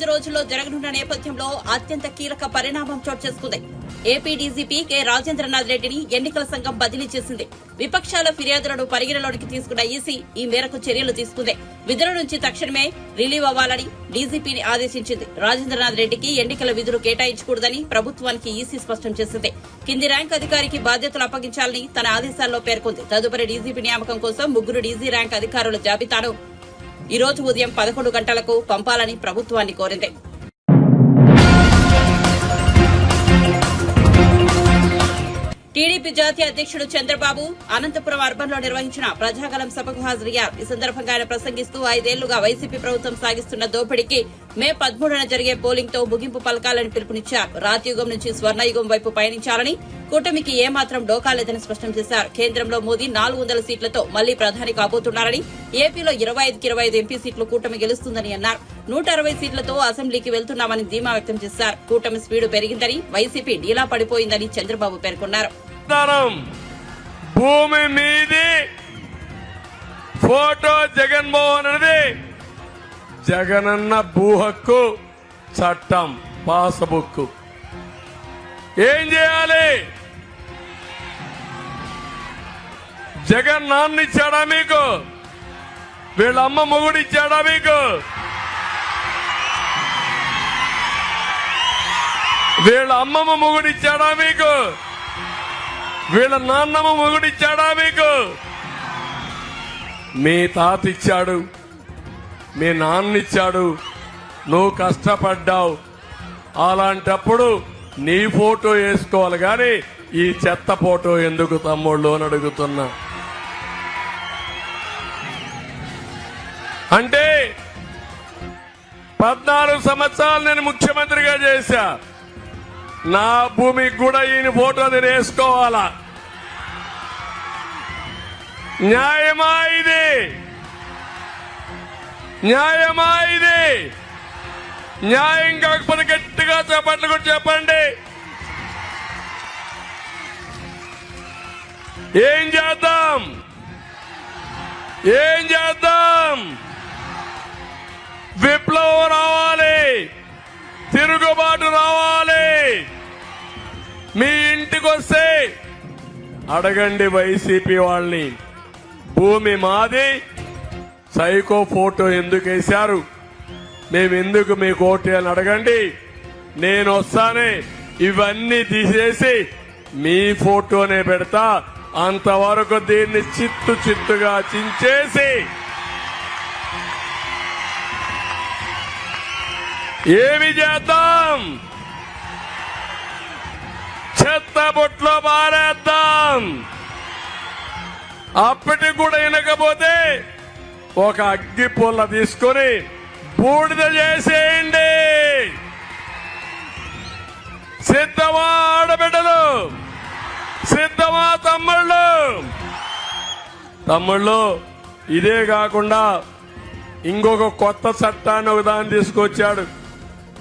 8 రోజుల్లో జరగనున్న నేపథ్యంలో అత్యంత కీలక పరిణామం చోటు చేసుకుంది. ఏపీ డీజీపీ కె రాజేంద్రనాథ్ రెడ్డిని ఎన్నికల సంఘం బదిలీ చేసింది. విపక్షాల ఫిర్యాదులను పరిగణలోకి తీసుకున్న ఈసీ ఈ మేరకు చర్యలు తీసుకుంది. విధుల నుంచి తక్షణమే రిలీవ్ అవ్వాలని డీజీపీని ఆదేశించింది. రాజేంద్రనాథ్ రెడ్డికి ఎన్నికల విధులు కేటాయించకూడదని ప్రభుత్వానికి ఈసీ స్పష్టం చేసింది. కింది ర్యాంక్ అధికారికి బాధ్యతలు అప్పగించాలని తన ఆదేశాల్లో పేర్కొంది. తదుపరి డీజీపీ నియామకం కోసం 3 డీజీ ర్యాంక్ అధికారుల జాబితాను ఈ రోజు ఉదయం 11 గంటలకు పంపాలని ప్రభుత్వాన్ని కోరింది. టీడీపీ జాతీయ అధ్యక్షుడు చంద్రబాబు అనంతపురం అర్బన్ లో నిర్వహించిన ప్రజాగలం సభకు హాజరయ్యారు. ఈ సందర్భంగా ఆయన ప్రసంగిస్తూ 5 ఏళ్లుగా వైసీపీ ప్రభుత్వం సాగిస్తున్న దోపిడీకి మే 13న జరిగే పోలింగ్ తో ముగింపు పలకాలని పిలుపునిచ్చారు. రాతియుగం నుంచి స్వర్ణయుగం వైపు పయనించాలని, కూటమికి ఏమాత్రం డోకాలేదని స్పష్టం చేశారు. కేంద్రంలో మోదీ 400 సీట్లతో మళ్లీ ప్రధాని కాబోతున్నారని, ఏపీలో 25కి 25 ఎంపీ సీట్లు కూటమి గెలుస్తుందని అన్నారు. 160 సీట్లతో అసెంబ్లీకి వెళ్తున్నామని ధీమా వ్యక్తం చేశారు. కూటమి స్పీడు పెరిగిందని, వైసీపీ డీలా పడిపోయిందని చంద్రబాబు పేర్కొన్నారు. భూమి మీది ఫోటో జగన్మోహన్ అనేది జగనన్న భూ హక్కు చట్టం పాస్బుక్. ఏం చేయాలి? జగన్ నాన్న ఇచ్చాడా మీకు? వీళ్ళ అమ్మ మొగుడు ఇచ్చాడా మీకు? వీళ్ళ అమ్మమ్మ మొగుడు ఇచ్చాడా మీకు? వీళ్ళ నాన్నమ్మ మొగుడు ఇచ్చాడా మీకు? మీ తాత ఇచ్చాడు, మీ నాన్న ఇచ్చాడు, నువ్వు కష్టపడ్డావు. అలాంటప్పుడు నీ ఫోటో వేసుకోవాలి గాని ఈ చెత్త ఫోటో ఎందుకు తమ్ముళ్ళు అని అడుగుతున్నా. అంటే 14 సంవత్సరాలు నేను ముఖ్యమంత్రిగా చేశా. నా భూమికి కూడా ఈయన ఫోటో నేను వేసుకోవాలా? న్యాయమా ఇది? న్యాయమా ఇది? న్యాయం కాకపోతే గట్టిగా చెప్పట్లు కూడా చెప్పండి. ఏం చేద్దాం? ఏం చేద్దాం? విప్లవం రావాలి, తిరుగుబాటు రావాలి. మీ ఇంటికి వస్తే అడగండి వైసీపీ వాళ్ళని, భూమి మాది, సైకో ఫోటో ఎందుకు వేశారు, మేమెందుకు మీకు ఓటు అని అడగండి. నేను వస్తానే ఇవన్నీ తీసేసి మీ ఫోటోనే పెడతా. అంతవరకు దీన్ని చిత్తుగా చించేసి ఏమి చేద్దాం? చెత్త బొట్లో బారేద్దాం. అప్పటికి కూడా వినకపోతే ఒక అగ్గి పుల్ల తీసుకొని బూడిద చేసేయండి. సిద్ధమా ఆడబిడ్డలు? సిద్ధమా తమ్ముళ్ళు? తమ్ముళ్ళు, ఇదే కాకుండా ఇంకొక కొత్త చట్టాన్ని ఒకదాన్ని తీసుకొచ్చాడు.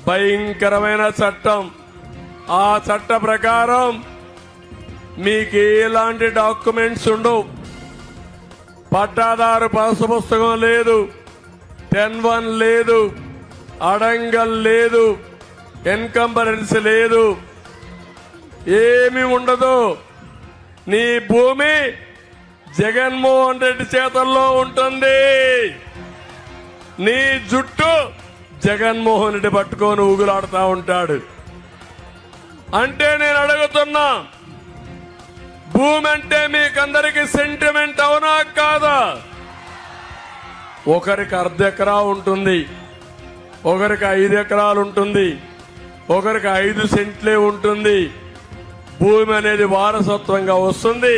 భయంకరమైన చట్టం. ఆ చట్ట ప్రకారం మీకు ఎలాంటి డాక్యుమెంట్స్ ఉండవు. పట్టాదారు పాసు పుస్తకం లేదు, 10-1 లేదు, అడంగల్ లేదు, ఎన్కంబరెన్స్ లేదు, ఏమీ ఉండదు. నీ భూమి జగన్మోహన్ రెడ్డి చేతుల్లో ఉంటుంది. నీ జుట్టు జగన్మోహన్ రెడ్డి పట్టుకొని ఊగులాడుతూ ఉంటాడు. అంటే నేను అడుగుతున్నా, భూమి అంటే మీకందరికి సెంటిమెంట్ అవునా కాదా? ఒకరికి 1/2 ఎకరా ఉంటుంది, ఒకరికి 5 ఎకరాలు ఉంటుంది, ఒకరికి 5 సెంట్లే ఉంటుంది. భూమి అనేది వారసత్వంగా వస్తుంది,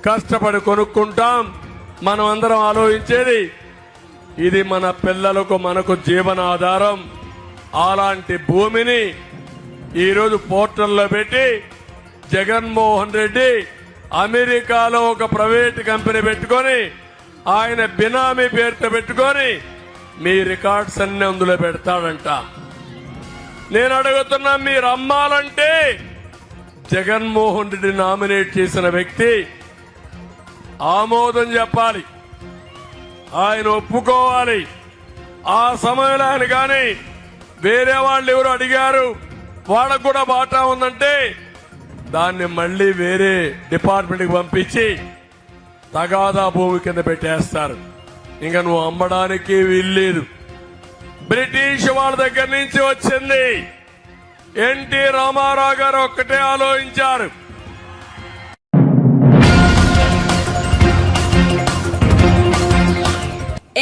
కష్టపడి కొనుక్కుంటాం. మనం అందరం ఆలోచించేది ఇది మన పిల్లలకు, మనకు జీవనాధారం. అలాంటి భూమిని ఈరోజు పోర్టల్లో పెట్టి జగన్మోహన్ రెడ్డి అమెరికాలో ఒక ప్రైవేట్ కంపెనీ పెట్టుకొని, ఆయన బినామీ పేరుతో పెట్టుకొని మీ రికార్డ్స్ అన్ని అందులో పెడతాడంట. నేను అడుగుతున్నా, మీరు అమ్మాలంటే జగన్మోహన్ రెడ్డి నామినేట్ చేసిన వ్యక్తి ఆమోదం చెప్పాలి, ఆయన ఒప్పుకోవాలి. ఆ సమయంలో ఆయన కానీ వేరే వాళ్ళు ఎవరు అడిగారు, వాళ్ళకు కూడా వాటా ఉందంటే దాన్ని మళ్ళీ వేరే డిపార్ట్మెంట్కి పంపించి తగాదా భూమి కింద పెట్టేస్తారు. ఇంకా నువ్వు అమ్మడానికి వీల్లేదు. బ్రిటిష్ వాళ్ళ దగ్గర నుంచి వచ్చింది. ఎన్టీ రామారావు గారు ఒక్కటే ఆలోచించారు,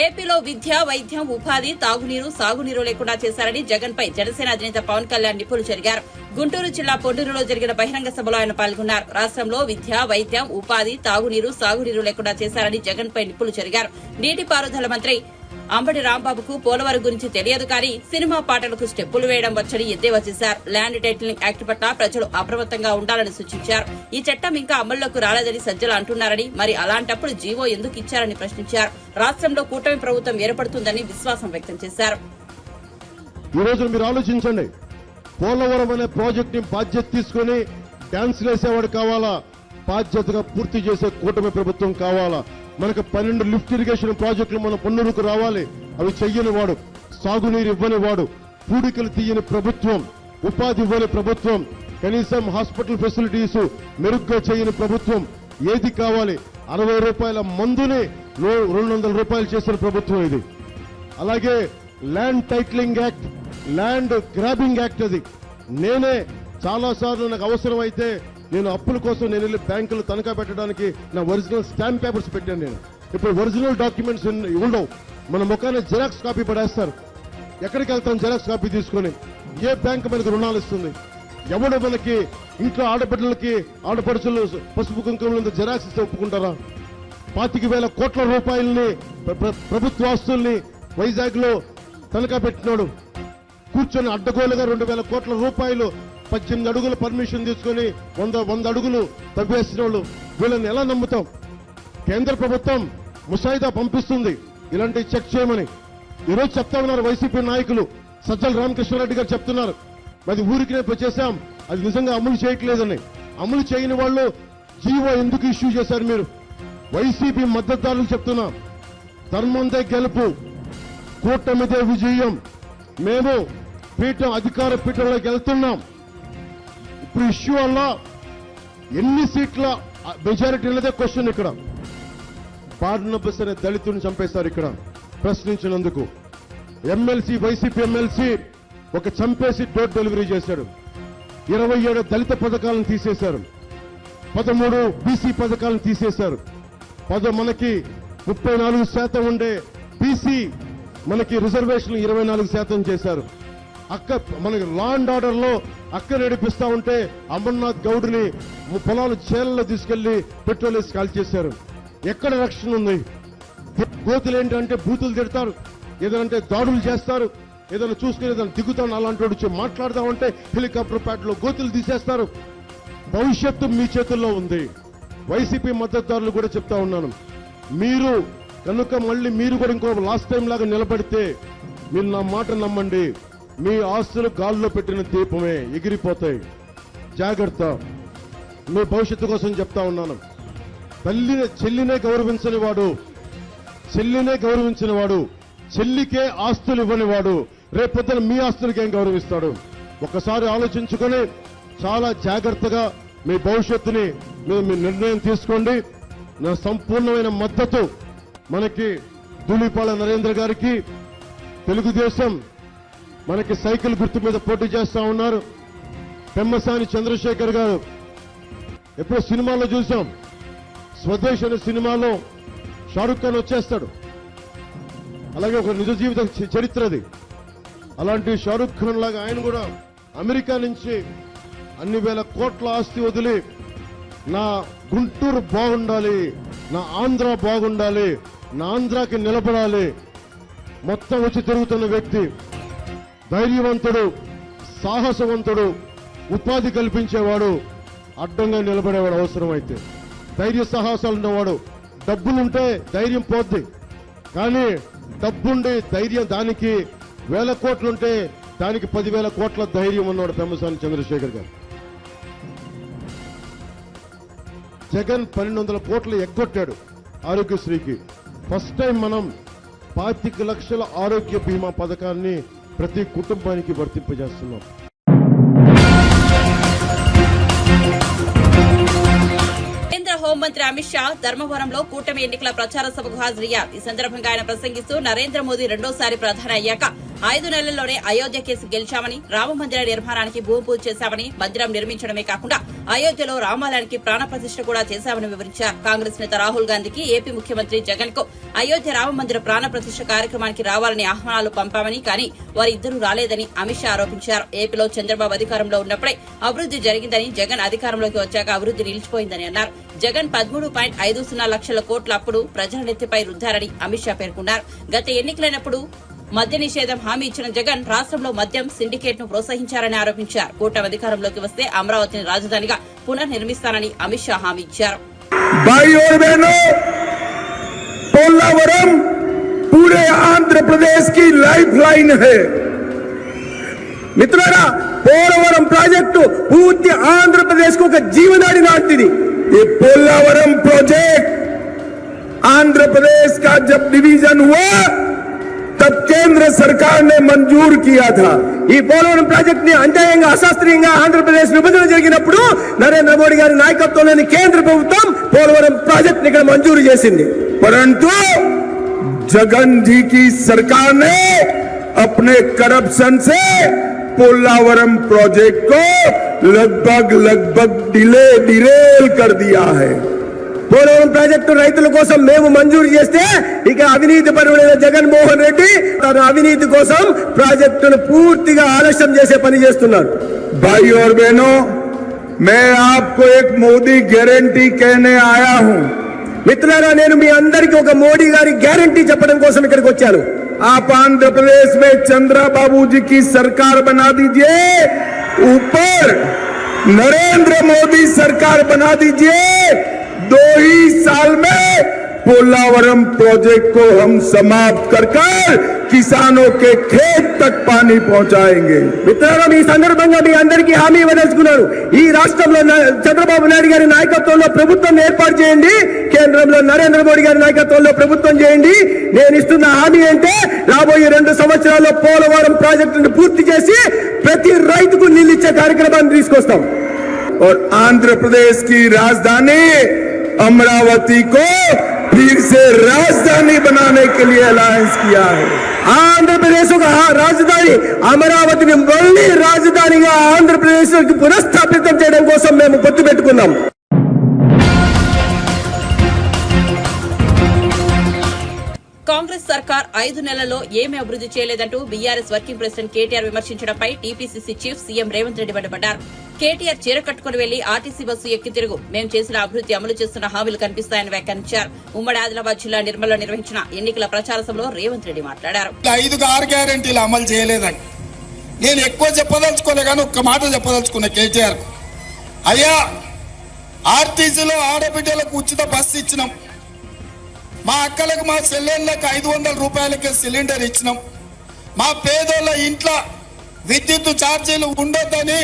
ఏపీలో విద్య, వైద్యం, ఉపాధి, తాగునీరు, సాగునీరు లేకుండా చేశారని జగన్ పై జనసేన అధినేత పవన్ కళ్యాణ్ నిప్పులు చెరిగారు. గుంటూరు జిల్లా పొండూరులో జరిగిన బహిరంగ సభలో ఆయన పాల్గొన్నారు. రాష్ట్రంలో విద్య, వైద్యం, ఉపాధి, తాగునీరు, సాగునీరు లేకుండా చేశారని జగన్ పై నిప్పులు చెరిగారు. నీటిపారుదల మంత్రి అంబటి రాంబాబుకు పోలవరం గురించి తెలియదు కానీ సినిమా పాటలకు స్టెప్పులు వేయడం వచ్చని ఎద్దేవా చేశారు. ల్యాండ్ టైటిలింగ్ యాక్ట్ పట్ల ప్రజలు అప్రమత్తంగా ఉండాలని సూచించారు. ఈ చట్టం ఇంకా అమల్లోకి రాలేదని సజ్జలు అంటున్నారని, మరి అలాంటప్పుడు జీవో ఎందుకు ఇచ్చారని ప్రశ్నించారు. రాష్ట్రంలో కూటమి ప్రభుత్వం ఏర్పడుతుందని విశ్వాసం వ్యక్తం చేశారు. ఈ రోజు మీరు ఆలోచించండి, పోలవరం అనే ప్రాజెక్ట్ ని బాధ్యత తీసుకుని డాన్స్ వేసేవాడు కావాలా, బాధ్యతగా పూర్తి చేసే కూటమి ప్రభుత్వం కావాలా. మనకు 12 లిఫ్ట్ ఇరిగేషన్ ప్రాజెక్టులు మన పొన్నూరుకు రావాలి. అవి చెయ్యని వాడు, సాగునీరు ఇవ్వని వాడు, పూడికలు తీయని ప్రభుత్వం, ఉపాధి ఇవ్వని ప్రభుత్వం, కనీసం హాస్పిటల్ ఫెసిలిటీస్ మెరుగ్గా చేయని ప్రభుత్వం ఏది కావాలి? 60 రూపాయల మందుని 200 రూపాయలు చేసిన ప్రభుత్వం ఇది. అలాగే land titling act, land grabbing act, అది నేనే చాలా సార్లు నాకు అవసరం అయితే నేను అప్పుల కోసం నేను వెళ్ళి బ్యాంకులు తనఖా పెట్టడానికి నా ఒరిజినల్ స్టాంప్ పేపర్స్ పెట్టాను. నేను ఇప్పుడు ఒరిజినల్ డాక్యుమెంట్స్ ఉండవు, మన ముఖాన్ని జిరాక్స్ కాపీ పడేస్తారు. ఎక్కడికి వెళ్తాం జిరాక్స్ కాపీ తీసుకొని? ఏ బ్యాంకు మనకు రుణాలు ఇస్తుంది? ఎవడు మనకి ఇంట్లో ఆడబిడ్డలకి ఆడపడుచులు పసుపు కుంకుమల జిరాక్స్ ఇస్తే ఒప్పుకుంటారా? 25,000 కోట్ల రూపాయలని ప్రభుత్వ ఆస్తుల్ని వైజాగ్ లో తనఖా పెట్టినాడు. కూర్చొని అడ్డగోలుగా 2,000 కోట్ల రూపాయలు 18 అడుగుల పర్మిషన్ తీసుకుని 100 అడుగులు తవ్వేసిన వాళ్ళు, వీళ్ళని ఎలా నమ్ముతాం? కేంద్ర ప్రభుత్వం ముసాయిదా పంపిస్తుంది ఇలాంటి చెక్ చేయమని. ఈరోజు చెప్తా ఉన్నారు వైసీపీ నాయకులు, సజ్జల రామకృష్ణారెడ్డి గారు చెప్తున్నారు, అది ఊరికి చేశాం, అది నిజంగా అమలు చేయట్లేదని. అమలు చేయని వాళ్ళు జీవో ఎందుకు ఇష్యూ చేశారు? మీరు వైసీపీ మద్దతుదారులు చెప్తున్నా, ధర్మందే గెలుపు, కూటమిదే విజయం, మేము పీఠం అధికార పీఠంలోకి వెళ్తున్నాం. ఇప్పుడు ఇష్యూ వల్ల ఎన్ని సీట్ల మెజారిటీ ఉన్నదే క్వశ్చన్. ఇక్కడ బార్నబస్ అనే దళితుడిని చంపేశారు ఇక్కడ ప్రశ్నించినందుకు. ఎమ్మెల్సీ, వైసీపీ ఎమ్మెల్సీ ఒక చంపేసి డోర్ డెలివరీ చేశాడు. 27 దళిత పథకాలను తీసేశారు, 13 బీసీ పథకాలను తీసేశారు. మనకి 34% ఉండే బీసీ మనకి రిజర్వేషన్ 24% చేశారు. మనకి లా అండ్ ఆర్డర్ లో అక్క నడిపిస్తా ఉంటే అమర్నాథ్ గౌడ్ని పొలాలు చేలలో తీసుకెళ్లి పెట్రోల్ వేసి కాల్ చేశారు. ఎక్కడ రక్షణ ఉంది? కోతులు ఏంటంటే బూతులు తిడతారు, ఏదంటే దాడులు చేస్తారు, ఏదైనా చూసుకుని ఏదైనా దిగుతాను అలాంటి వచ్చి మాట్లాడదామంటే హెలికాప్టర్ ప్యాడ్లో గోతులు తీసేస్తారు. భవిష్యత్తు మీ చేతుల్లో ఉంది. వైసీపీ మద్దతుదారులు కూడా చెప్తా ఉన్నాను, మీరు కనుక మళ్ళీ మీరు కూడా ఇంకో లాస్ట్ టైం లాగా నిలబడితే మీరు నా మాట నమ్మండి, మీ ఆస్తులు గాల్లో పెట్టిన దీపమే ఎగిరిపోతాయి. జాగ్రత్త. మీ భవిష్యత్తు కోసం చెప్తా ఉన్నాను. చెల్లినే గౌరవించని వాడు, చెల్లికే ఆస్తులు ఇవ్వని వాడు రేపొద్దున మీ ఆస్తులకి ఏం గౌరవిస్తాడు? ఒకసారి ఆలోచించుకొని చాలా జాగ్రత్తగా మీ భవిష్యత్తుని మీ నిర్ణయం తీసుకోండి. నా సంపూర్ణమైన మద్దతు మనకి ధూళిపాల నరేంద్ర గారికి. తెలుగుదేశం మనకి సైకిల్ గుర్తు మీద పోటీ చేస్తా ఉన్నారు. పెమ్మసాని చంద్రశేఖర్ గారు ఎప్పుడో సినిమాలో చూసాం, స్వదేశ్ అనే సినిమాలో షారుఖ్ ఖాన్ వచ్చేస్తాడు. అలాగే ఒక నిజ జీవిత చరిత్రది. అలాంటి షారుఖ్ ఖాన్ లాగా ఆయన కూడా అమెరికా నుంచి అన్ని వేల కోట్ల ఆస్తి వదిలి నా గుంటూరు బాగుండాలి, నా ఆంధ్ర బాగుండాలి, నా ఆంధ్రాకి నిలబడాలి మొత్తం వచ్చి తిరుగుతున్న వ్యక్తి. ధైర్యవంతుడు, సాహసవంతుడు, ఉపాధి కల్పించేవాడు, అడ్డంగా నిలబడేవాడు అవసరమైతే. ధైర్య సాహసాలు ఉన్నవాడు. డబ్బులుంటే ధైర్యం పోద్ది, కానీ డబ్బుండి ధైర్యం దానికి 1000 కోట్లుంటే దానికి 10,000 కోట్ల ధైర్యం ఉన్నవాడు పెమ్మసాని చంద్రశేఖర్ గారు. జగన్ 1200 కోట్లు ఎగ్గొట్టాడు ఆరోగ్యశ్రీకి. ఫస్ట్ టైం మనం 25 లక్షల ఆరోగ్య బీమా పథకాన్ని ప్రతి కుటుంబానికి వర్తింపజేస్తున్నాం. కేంద్ర హోంమంత్రి అమిత్ షా ధర్మవరంలో కూటమి ఎన్నికల ప్రచార సభకు హాజరయ్యారు. ఈ సందర్భంగా ఆయన ప్రసంగిస్తూ నరేంద్ర మోదీ రెండోసారి ప్రధాని అయ్యాక 5 నెలల్లోనే అయోధ్య కేసు గెలిచామని, రామమందిర నిర్మాణానికి భూమి పూజ చేశామని, మందిరం నిర్మించడమే కాకుండా అయోధ్యలో రామాలయానికి ప్రాణప్రతిష్ఠ కూడా చేశామని వివరించారు. కాంగ్రెస్ నేత రాహుల్ గాంధీకి ఏపీ ముఖ్యమంత్రి జగన్ కు అయోధ్య రామమందిర ప్రాణప్రతిష్ఠ కార్యక్రమానికి రావాలని ఆహ్వానాలు పంపామని, కానీ వారిద్దరూ రాలేదని అమిత్ షా ఆరోపించారు. ఏపీలో చంద్రబాబు అధికారంలో ఉన్నప్పుడే అభివృద్ది జరిగిందని, జగన్ అధికారంలోకి వచ్చాక అభివృద్ది నిలిచిపోయిందని అన్నారు. జగన్ 13.50 లక్షల కోట్ల అప్పుడు ప్రజల నెత్తిపై రుద్దారని అమిత్ షా పేర్కొన్నారు. గత ఎన్నికలైనప్పుడు మద్య నిషేధం హామీ ఇచ్చిన జగన్ రాష్ట్రంలో మద్యం సిండికేట్ ను ప్రోత్సహించారని ఆరోపించారు. కూటమి అధికారంలోకి వస్తే అమరావతిని రాజధానిగా పునర్నిర్మిస్తానని అమిత్ షా హామీ ఇచ్చారు. पोलावरम पूरे आंध्र प्रदेश की लाइफलाइन है. मित्रों, पोलावरम प्रोजेक्ट पूर्ति आंध्र प्रदेश को जीवनाडी नाटिदी. ये पोलावरम प्रोजेक्ट आंध्र प्रदेश का जब डिवीजन हुआ तब केंद्र सरकार ने मंजूर किया था. ఈ పోలవరం ప్రాజెక్ట్ ని అన్యాయంగా అశాస్త్రీయంగా ఆంధ్రప్రదేశ్ విభజన జరిగినప్పుడు నరేంద్ర మోడీ గారి నాయకత్వంలోని కేంద్ర ప్రభుత్వం పోలవరం ప్రాజెక్ట్ ని ఇక్కడ మంజూరు చేసింది. परंतु जगन जी की सरकार ने अपने करप्शन से पोलावरम प्रोजेक्ट को लगभग डिरेल कर दिया है. పోలవరం ప్రాజెక్టు రైతుల కోసం మేము మంజూరు చేస్తే ఇక అవినీతి పరుడైన జగన్మోహన్ రెడ్డి తన అవినీతి కోసం ప్రాజెక్టును పూర్తిగా ఆలస్యం చేసే పని చేస్తున్నారు. भाई और बहनों, मैं आपको एक मोदी गारंटी कहने आया हूं. మిత్రులారా, నేను మీ అందరికీ ఒక మోడీ గారి గ్యారంటీ చెప్పడం కోసం ఇక్కడికి వచ్చాను. आप आंध्र प्रदेश में चंद्रबाबू जी की सरकार बना दीजिए, ऊपर नरेंद्र मोदी सरकार बना दीजिए. 2 ही साल में पोलावरम प्रोजेक्ट को हम समाप्त कर किसानों के खेत तक पानी पहुंचाएंगे. మిత్రులారా, ఈ సందర్భంగా మీ అందరికీ హామీ ఇవ్వదలుచుకున్నాను. ఈ రాష్ట్రంలో చంద్రబాబు నాయుడు గారి నాయకత్వంలో ప్రభుత్వం ఏర్పాటు చేయండి, కేంద్రంలో నరేంద్ర మోడీ గారి నాయకత్వంలో ప్రభుత్వం చేయండి. నేను ఇస్తున్న హామీ అంటే రాబోయే 2 సంవత్సరాల్లో పోలవరం ప్రాజెక్టును పూర్తి చేసి ప్రతి రైతుకు నీళ్ళు ఇచ్చే కార్యక్రమాన్ని తీసుకొస్తాం. और आंध्र प्रदेश की राजधानी अमरावती को फिर से राजधानी बनाने के लिए अलायंस किया है. आंध्र प्रदेश का राजधानी अमरावती मళ్ళీ రాజధానిగా ఆంధ్రప్రదేశ్ పునఃస్థాపితం చేయడం కోసం మేము పొత్తు పెట్టుకున్నాం. కాంగ్రెస్ సర్కార్ 5 నెలల్లో ఏమీ అభివృద్ది చేయలేదంటూ బీఆర్ఎస్ వర్కింగ్ ప్రెసిడెంట్ కేటీఆర్ విమర్శించడంపై TPCC chief CM Revanth Reddy మండిపడ్డారు. కేటీఆర్ చీర కట్టుకుని వెళ్లి ఆర్టీసీ బస్సు ఎక్కి తిరుగు, మేం చేసిన అభివృద్ది అమలు చేస్తున్న హామీలు కనిపిస్తాయని వ్యాఖ్యానించారు. ఉమ్మడి ఆదిలాబాద్ జిల్లా నిర్మల్లో నిర్వహించిన ఎన్నికల ప్రచార సభలో రేవంత్ రెడ్డి మాట్లాడారు. 5 గ్యారెంటీలు అమలు చేయలేదని నేను ఎక్కువ చెప్పదలుచుకోలే, కానీ ఒక్క మాట చెప్పదలుచుకున్నా కేటీఆర్ కు. అయ్యా, ఆర్టీసీలో ఆడబిడ్డలకు ఉచిత బస్సు ఇచ్చినాం, మా అక్కలకు మా చెల్లెళ్ళకు 500 రూపాయలకే సిలిండర్ ఇచ్చినాం, మా పేదోళ్ళ ఇంట్లో విద్యుత్ ఛార్జీలు ఉండొద్దని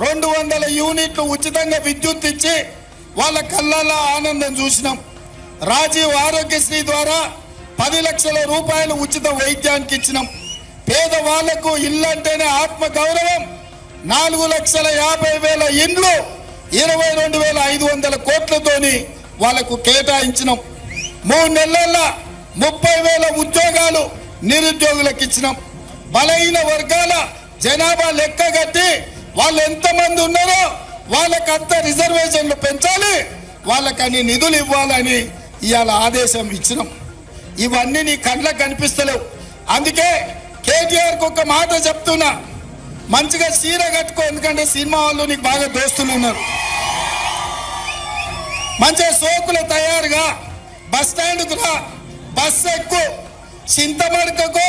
200 యూనిట్లు ఉచితంగా విద్యుత్ ఇచ్చి వాళ్ళ కళ్ళల్లో ఆనందం చూసినాం. రాజీవ్ ఆరోగ్యశ్రీ ద్వారా 10 లక్షల రూపాయలు ఉచిత వైద్యానికి ఇచ్చినాం. పేదవాళ్లకు ఇల్లు అంటేనే ఆత్మ గౌరవం. 4,50,000 ఇండ్లు 22,500 కోట్లతోని వాళ్లకు కేటాయించినాం. 3 నెలల్లో 30,000 ఉద్యోగాలు నిరుద్యోగులకు ఇచ్చినాం. బలహీన వర్గాల జనాభా లెక్క కట్టి వాళ్ళు ఎంతమంది ఉన్నారో వాళ్ళకంత రిజర్వేషన్లు పెంచాలి, వాళ్ళకని నిధులు ఇవ్వాలని ఇవాళ ఆదేశం ఇచ్చినాం. ఇవన్నీ నీ కళ్ళకు కనిపిస్తలేవు. అందుకే కేటీఆర్కి ఒక మాట చెప్తున్నా, మంచిగా చీర కట్టుకో, ఎందుకంటే సినిమా వాళ్ళు నీకు బాగా దోస్తులు ఉన్నారు. మంచిగా సోకులు తయారుగా బస్ స్టాండ్కు రా, బస్ ఎక్కు, చింతమడకకో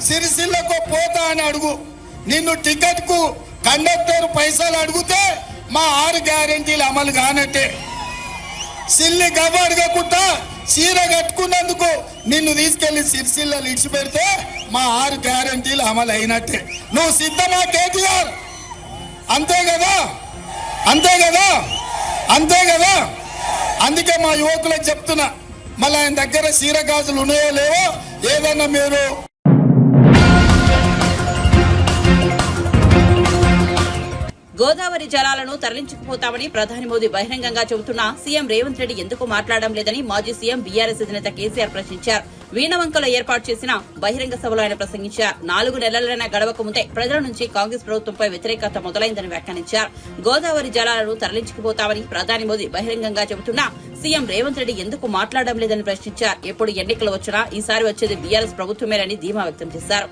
సిరిసిల్లకో పోతా అని అడుగు. నిన్ను టికెట్కు కండక్టర్ పైసలు అడిగితే మా 6 గ్యారెంటీలు అమలు కానట్టే. సిల్లి గవ్వ అడగకుండా చీర కట్టుకున్నందుకు నిన్ను తీసుకెళ్లి సిరిసిల్లలు ఇడిచిపెడితే మా 6 గ్యారెంటీలు అమలు అయినట్టే. నువ్వు సిద్ధమా కేటీఆర్? అంతే కదా, అంతే కదా, అంతే కదా. అందుకే మా యువకులకు చెప్తున్నా, మళ్ళీ ఆయన దగ్గర చీర గాజులు ఉన్నాయో లేవో ఏదన్నా మీరు గోదావరి జలాలను తరలించుకుపోతామని ప్రధాని మోదీ బహిరంగంగా చెబుతున్నా సీఎం రేవంత్ రెడ్డి ఎందుకు మాట్లాడడం లేదని మాజీ సీఎం బీఆర్ఎస్ అధినేత కేసీఆర్ ప్రశ్నించారు. వీణవంకలో ఏర్పాటు చేసిన బహిరంగ సభలో ఆయన ప్రసంగించారు. 4 నెలలైనా గడవక ముందే ప్రజల నుంచి కాంగ్రెస్ ప్రభుత్వంపై వ్యతిరేకత మొదలైందని వ్యాఖ్యానించారు. గోదావరి జలాలను తరలించుకుపోతామని ప్రధాని మోదీ బహిరంగంగా చెబుతున్నా సీఎం రేవంత్ రెడ్డి ఎందుకు మాట్లాడడం లేదని ప్రశ్నించారు. ఎప్పుడు ఎన్నికలు వచ్చినా ఈసారి వచ్చేది బీఆర్ఎస్ ప్రభుత్వమేనని ధీమా వ్యక్తం చేశారు.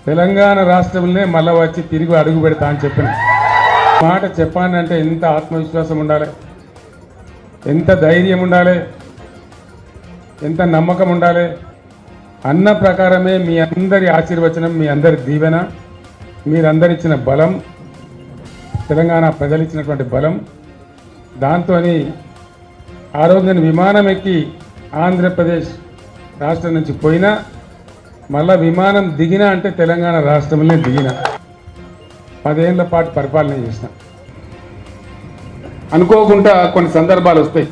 తెలంగాణ రాష్ట్రంలో మళ్ళా వచ్చి తిరిగి అడుగు పెడతా అని చెప్పిన మాట చెప్పానంటే ఎంత ఆత్మవిశ్వాసం ఉండాలి, ఎంత ధైర్యం ఉండాలి, ఎంత నమ్మకం ఉండాలి. అన్న ప్రకారమే మీ అందరి ఆశీర్వచనం, మీ అందరి దీవెన, మీరందరిచ్చిన బలం, తెలంగాణ ప్రజలు ఇచ్చినటువంటి బలం, దాంతో ఆ రోజు నేను విమానం ఎక్కి ఆంధ్రప్రదేశ్ రాష్ట్రం నుంచి పోయినా మళ్ళా విమానం దిగినా అంటే తెలంగాణ రాష్ట్రంలో దిగిన 10 ఏళ్ల పాటు పరిపాలన చేసిన. అనుకోకుండా కొన్ని సందర్భాలు వస్తాయి,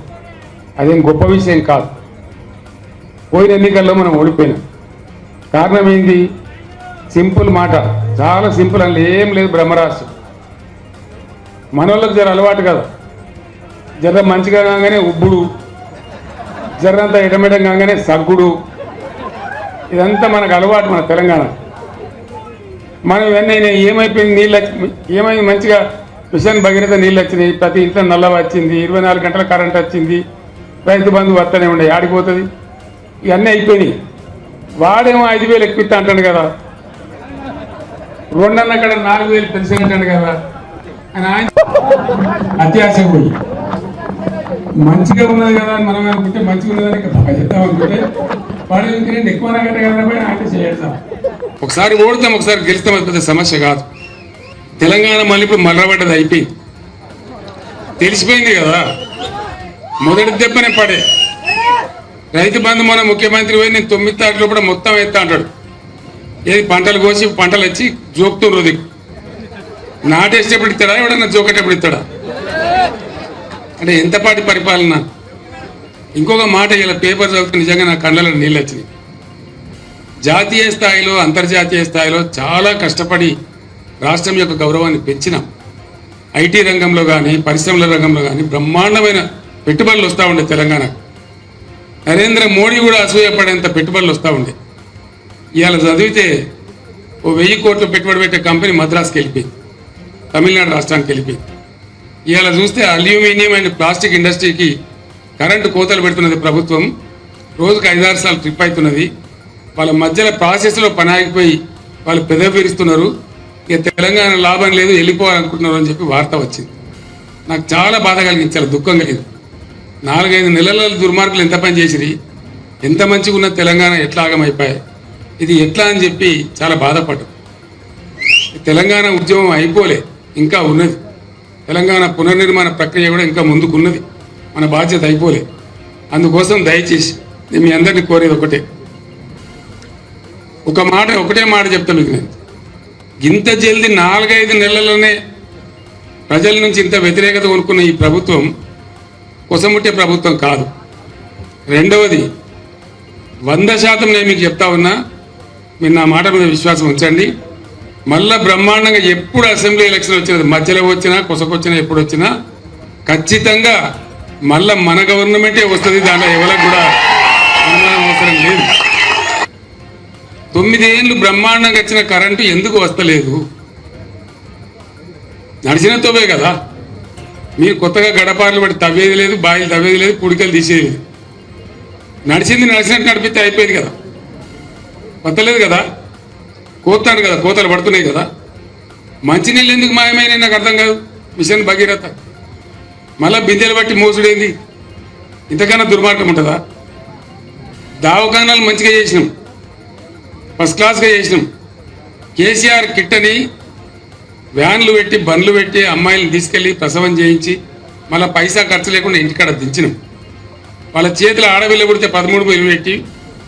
అదేం గొప్ప విషయం కాదు. పోయిన ఎన్నికల్లో మనం ఓడిపోయినాం. కారణం ఏంది? సింపుల్ మాట, చాలా సింపుల్, అందులో ఏం లేదు, బ్రహ్మరాశి. మనోళ్ళకి జర అలవాటు కదా, జర మంచిగా కాగానే ఉబ్బుడు, జరంతా ఎడమెడం కాగానే సగ్గుడు, ఇదంతా మనకు అలవాటు. మన తెలంగాణ మనం ఇవన్నీ ఏమైపోయింది, నీళ్ళు ఏమైంది, మంచిగా మిషన్ భగీరథ నీళ్ళు వచ్చినాయి, ప్రతి ఇంట్లో నల్ల వచ్చింది, 24 గంటల కరెంట్ వచ్చింది, రైతు బంధు వస్తూనే ఉండే, ఆడిపోతుంది, ఇవన్నీ అయిపోయినాయి. వాడేమో 5,000 ఎక్కిస్తా అంటాడు కదా, 2 అన్న అక్కడ 4,000 పెన్షన్ అంటాడు కదా అని ఆయన అత్యాశ పోయి మంచిగా ఉన్నది కదా అని మనం అనుకుంటే, మంచిగా ఉన్నదని బాగా చెప్తాం అనుకుంటే వాడు ఇంకేంటి ఎక్కువ నాగట్ట కదా ఆయన చేస్తాం. ఒకసారి ఓడతాం, ఒకసారి గెలుస్తాం, అది పెద్ద సమస్య కాదు. తెలంగాణ మళ్ళీ ఇప్పుడు మర్రబడ్డది, అయిపోయింది, తెలిసిపోయింది కదా. మొదటి దెబ్బనే పడే రైతు బంధు మన ముఖ్యమంత్రి పోయి నేను 9 తారీఖులో కూడా మొత్తం ఎత్తా అంటాడు. ఏది పంటలు కోసి పంటలు వచ్చి జోకుతుండ్రు, దిక్కు నాటేసేటప్పుడు ఇస్తాడా, ఎవడన్నా జోకేటప్పుడు ఇస్తాడా? అంటే ఎంతపాటి పరిపాలన. ఇంకొక మాట, ఇలా పేపర్ చదివితే నిజంగా నా కళ్ళలో నీళ్ళు వచ్చినాయి. జాతీయ స్థాయిలో అంతర్జాతీయ స్థాయిలో చాలా కష్టపడి రాష్ట్రం యొక్క గౌరవాన్ని పెంచినాం. ఐటీ రంగంలో కానీ పరిశ్రమల రంగంలో కానీ బ్రహ్మాండమైన పెట్టుబడులు వస్తూ ఉండే తెలంగాణకు. నరేంద్ర మోడీ కూడా అసూయపడేంత పెట్టుబడులు వస్తూ ఉండే. ఇవాళ చదివితే ఓ 1000 కోట్లు పెట్టుబడి పెట్టే కంపెనీ మద్రాసుకి వెళ్ళిపోయింది, తమిళనాడు రాష్ట్రానికి వెళ్ళిపోయింది. ఇవాళ చూస్తే అల్యూమినియం అండ్ ప్లాస్టిక్ ఇండస్ట్రీకి కరెంటు కోతలు పెడుతున్నది ప్రభుత్వం. రోజుకు 5-6 సార్లు ట్రిప్ అవుతున్నది. వాళ్ళ మధ్యలో ప్రాసెస్లో పని ఆగిపోయి వాళ్ళు పెదవి విరుస్తున్నారు. ఇక తెలంగాణ లాభం లేదు, వెళ్ళిపోవాలనుకుంటున్నారు అని చెప్పి వార్త వచ్చింది. నాకు చాలా బాధ కలిగింది, చాలా దుఃఖం కలిగింది. 4-5 నెలల దుర్మార్గులు ఎంత పని చేసిరి, ఎంత మంచిగా ఉన్న తెలంగాణ ఎట్లా ఆగమైపోయాయి, ఇది ఎట్లా అని చెప్పి చాలా బాధపడ్డాం. తెలంగాణ ఉద్యమం అయిపోలే, ఇంకా ఉన్నది. తెలంగాణ పునర్నిర్మాణ ప్రక్రియ కూడా ఇంకా ముందుకున్నది. మన బాధ్యత అయిపోలే. అందుకోసం దయచేసి నేను మీ అందరినీ కోరేది ఒకటే మాట చెప్తా మీకు. నేను ఇంత జల్దీ 4-5 నెలల్లోనే ప్రజల నుంచి ఇంత వ్యతిరేకత కొనుక్కున్న ఈ ప్రభుత్వం కొసముట్టే ప్రభుత్వం కాదు. రెండవది, 100% నేను మీకు చెప్తా ఉన్నా, మీరు నా మాట మీద విశ్వాసం ఉంచండి. మళ్ళా బ్రహ్మాండంగా ఎప్పుడు అసెంబ్లీ ఎలక్షన్ వచ్చినది, మధ్యలో వచ్చినా కొసకొచ్చినా ఎప్పుడు వచ్చినా ఖచ్చితంగా మళ్ళా మన గవర్నమెంటే వస్తుంది. దాంట్లో ఎవరికి కూడా అనుమానం అవసరం లేదు. 9 ఏళ్ళు బ్రహ్మాండంగా వచ్చిన కరెంటు ఎందుకు వస్తలేదు? నడిచిన తోవే కదా. మీరు కొత్తగా గడపార్లు పట్టి తవ్వేది లేదు, బాయిలు తవ్వేది లేదు, పుడికలు తీసేది. నడిచింది నడిచినట్టు నడిపితే అయిపోయింది కదా, వస్తలేదు కదా, కోతాను కదా, కోతలు పడుతున్నాయి కదా. మంచినీళ్ళు ఎందుకు మాయమైన నాకు అర్థం కాదు. మిషన్ భగీరథ మళ్ళా బిందెలు బట్టి మోసుడేంది? ఇంతకన్నా దుర్మార్గం ఉంటుందా? దవాఖానాలు మంచిగా చేసినాం, ఫస్ట్ క్లాస్గా చేసినాం. కేసీఆర్ కిట్ అని వ్యాన్లు పెట్టి బండ్లు పెట్టి అమ్మాయిలను తీసుకెళ్లి ప్రసవం చేయించి మళ్ళీ పైసా ఖర్చు లేకుండా ఇంటికాడ దించినాం. వాళ్ళ చేతిలో ఆడపిల్ల పుడితే 13,000 పెట్టి,